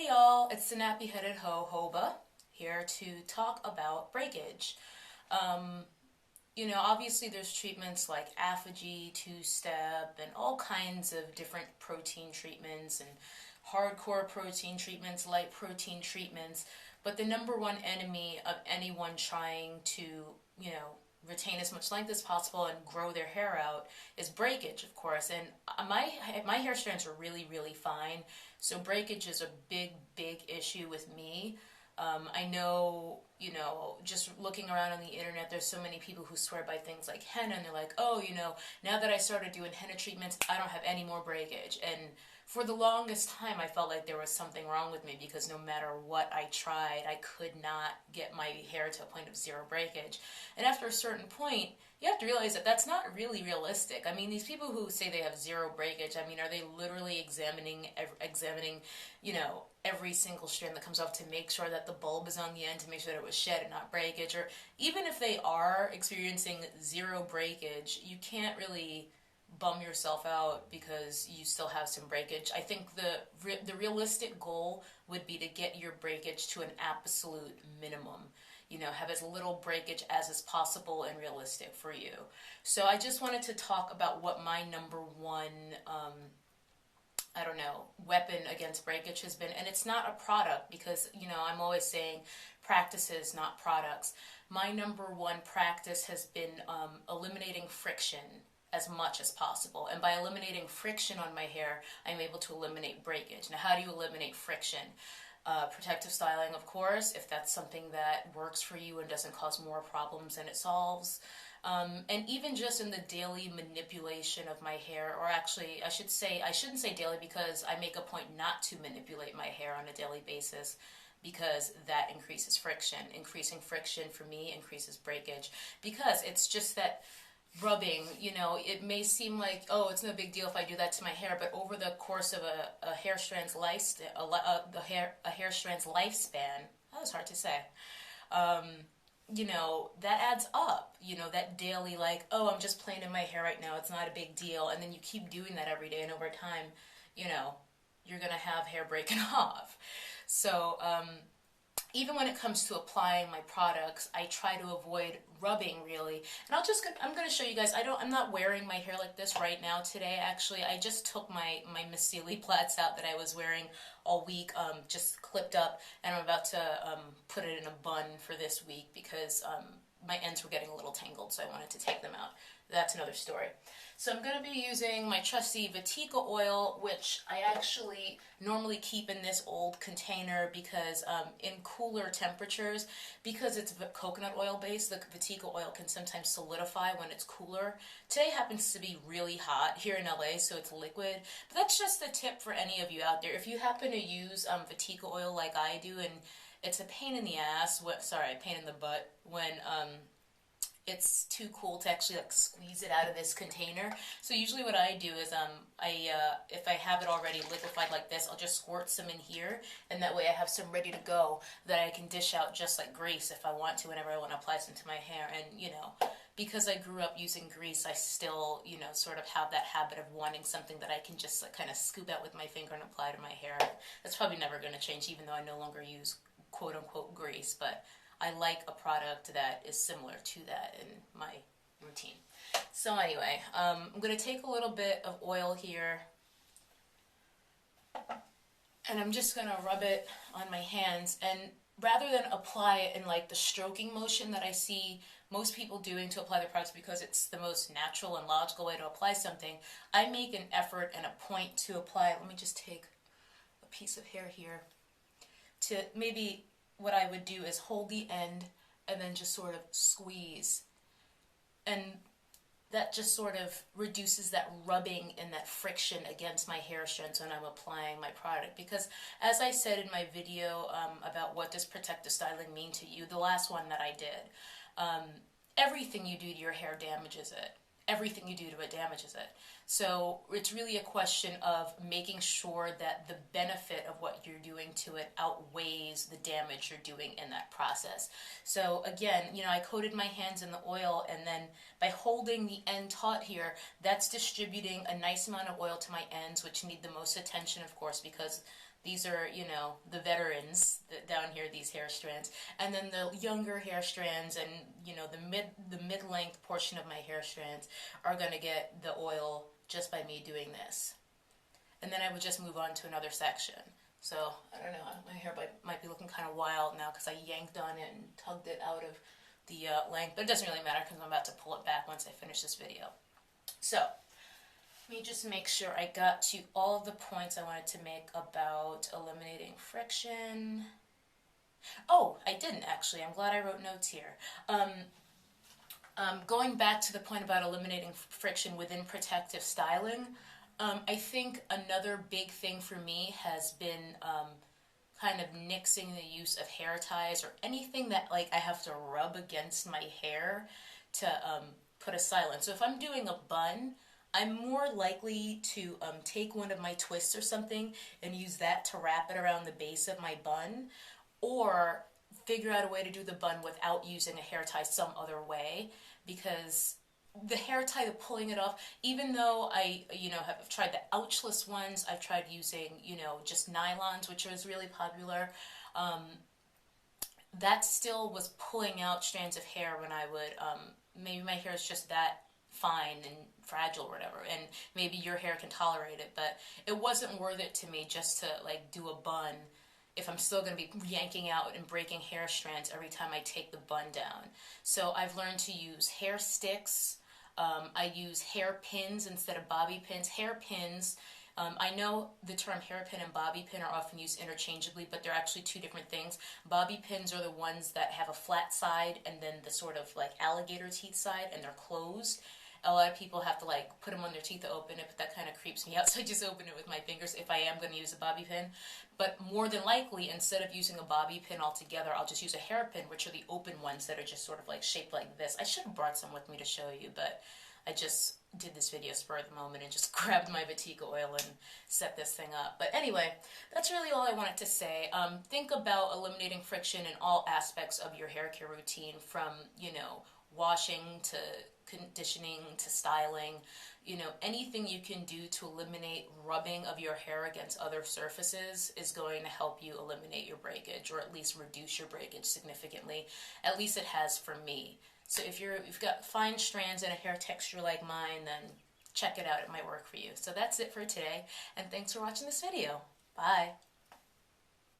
Hey y'all, it's the nappy-headed Hoba here to talk about breakage. Obviously there's treatments like AFG, two-step, and all kinds of different protein treatments and hardcore protein treatments, light protein treatments, but the number one enemy of anyone trying to, retain as much length as possible and grow their hair out is breakage, of course. And my hair strands are really, really fine, so breakage is a big, big issue with me. I know, just looking around on the internet, there's so many people who swear by things like henna, and they're like, oh, now that I started doing henna treatments, I don't have any more breakage. And for the longest time, I felt like there was something wrong with me because no matter what I tried, I could not get my hair to a point of zero breakage. And after a certain point, you have to realize that that's not really realistic. I mean, these people who say they have zero breakage, I mean, are they literally examining, every single strand that comes off to make sure that the bulb is on the end, to make sure that it was shed and not breakage? Or even if they are experiencing zero breakage, you can't really bum yourself out because you still have some breakage. I think the realistic goal would be to get your breakage to an absolute minimum. Have as little breakage as is possible and realistic for you. So I just wanted to talk about what my number one weapon against breakage has been. And it's not a product because, I'm always saying practices, not products. My number one practice has been eliminating friction as much as possible. And by eliminating friction on my hair, I'm able to eliminate breakage. Now, how do you eliminate friction? Protective styling, of course, if that's something that works for you and doesn't cause more problems than it solves. And even just in the daily manipulation of my hair, or actually, I shouldn't say daily because I make a point not to manipulate my hair on a daily basis because that increases friction. Increasing friction for me increases breakage because it's just that rubbing, it may seem like, oh, it's no big deal if I do that to my hair, but over the course of a hair strand's lifespan, that was hard to say, that adds up, that daily, like, oh, I'm just playing in my hair right now, it's not a big deal, and then you keep doing that every day, and over time, you're gonna have hair breaking off. So, even when it comes to applying my products, I try to avoid rubbing, really. And I'm going to show you guys, I'm not wearing my hair like this right now today, actually. I just took my mycelium plaits out that I was wearing all week, just clipped up, and I'm about to put it in a bun for this week because my ends were getting a little tangled, so I wanted to take them out. That's another story. So I'm going to be using my trusty Vatica oil, which I actually normally keep in this old container because in cooler temperatures, because it's coconut oil based, the Vatica oil can sometimes solidify when it's cooler. Today happens to be really hot here in LA, so it's liquid. But that's just a tip for any of you out there. If you happen to use Vatica oil like I do, and it's a pain in the ass, pain in the butt, when it's too cool to actually squeeze it out of this container. So usually what I do is if I have it already liquefied like this, I'll just squirt some in here, and that way I have some ready to go that I can dish out just like grease if I want to, whenever I want to apply some to my hair. And because I grew up using grease, I still sort of have that habit of wanting something that I can just kind of scoop out with my finger and apply to my hair. That's probably never going to change, even though I no longer use quote-unquote grease, but I like a product that is similar to that in my routine. So anyway, I'm going to take a little bit of oil here, and I'm just going to rub it on my hands, and rather than apply it in like the stroking motion that I see most people doing to apply their products because it's the most natural and logical way to apply something, I make an effort and a point to apply it. Let me just take a piece of hair here to maybe. What I would do is hold the end and then just sort of squeeze. And that just sort of reduces that rubbing and that friction against my hair strands when I'm applying my product. Because as I said in my video about what does protective styling mean to you, the last one that I did, everything you do to your hair damages it. everything you do to it damages it. So it's really a question of making sure that the benefit of what you're doing to it outweighs the damage you're doing in that process. So again, I coated my hands in the oil, and then by holding the end taut here, that's distributing a nice amount of oil to my ends, which need the most attention, of course, because these are, the veterans down here, these hair strands. And then the younger hair strands and, the mid-length portion of my hair strands are going to get the oil just by me doing this. And then I would just move on to another section. So, I don't know, my hair might be looking kind of wild now because I yanked on it and tugged it out of the length. But it doesn't really matter because I'm about to pull it back once I finish this video. So, let me just make sure I got to all of the points I wanted to make about eliminating friction. Oh, I didn't actually. I'm glad I wrote notes here. Going back to the point about eliminating friction within protective styling, I think another big thing for me has been kind of nixing the use of hair ties or anything that I have to rub against my hair to put a style. So if I'm doing a bun, I'm more likely to take one of my twists or something and use that to wrap it around the base of my bun, or figure out a way to do the bun without using a hair tie some other way, because the hair tie, the pulling it off, even though I, have tried the ouchless ones, I've tried using, just nylons, which is really popular, that still was pulling out strands of hair when I would, maybe my hair is just that fine and fragile or whatever, and maybe your hair can tolerate it, but it wasn't worth it to me just to do a bun if I'm still going to be yanking out and breaking hair strands every time I take the bun down. So I've learned to use hair sticks. I use hair pins instead of bobby pins. Hair pins, I know the term hairpin and bobby pin are often used interchangeably, but they're actually two different things. Bobby pins are the ones that have a flat side and then the sort of alligator teeth side, and they're closed. A lot of people have to put them on their teeth to open it, but that kind of creeps me out, so I just open it with my fingers if I am going to use a bobby pin. But more than likely, instead of using a bobby pin altogether, I'll just use a hairpin, which are the open ones that are just sort of shaped like this. I should have brought some with me to show you, but I just did this video spur of the moment and just grabbed my Batika oil and set this thing up. But anyway, that's really all I wanted to say. Think about eliminating friction in all aspects of your hair care routine, from, washing to conditioning to styling. Anything you can do to eliminate rubbing of your hair against other surfaces is going to help you eliminate your breakage, or at least reduce your breakage significantly. At least it has for me. So if you've got fine strands and a hair texture like mine, then check it out. It might work for you. So that's it for today, and thanks for watching this video. Bye.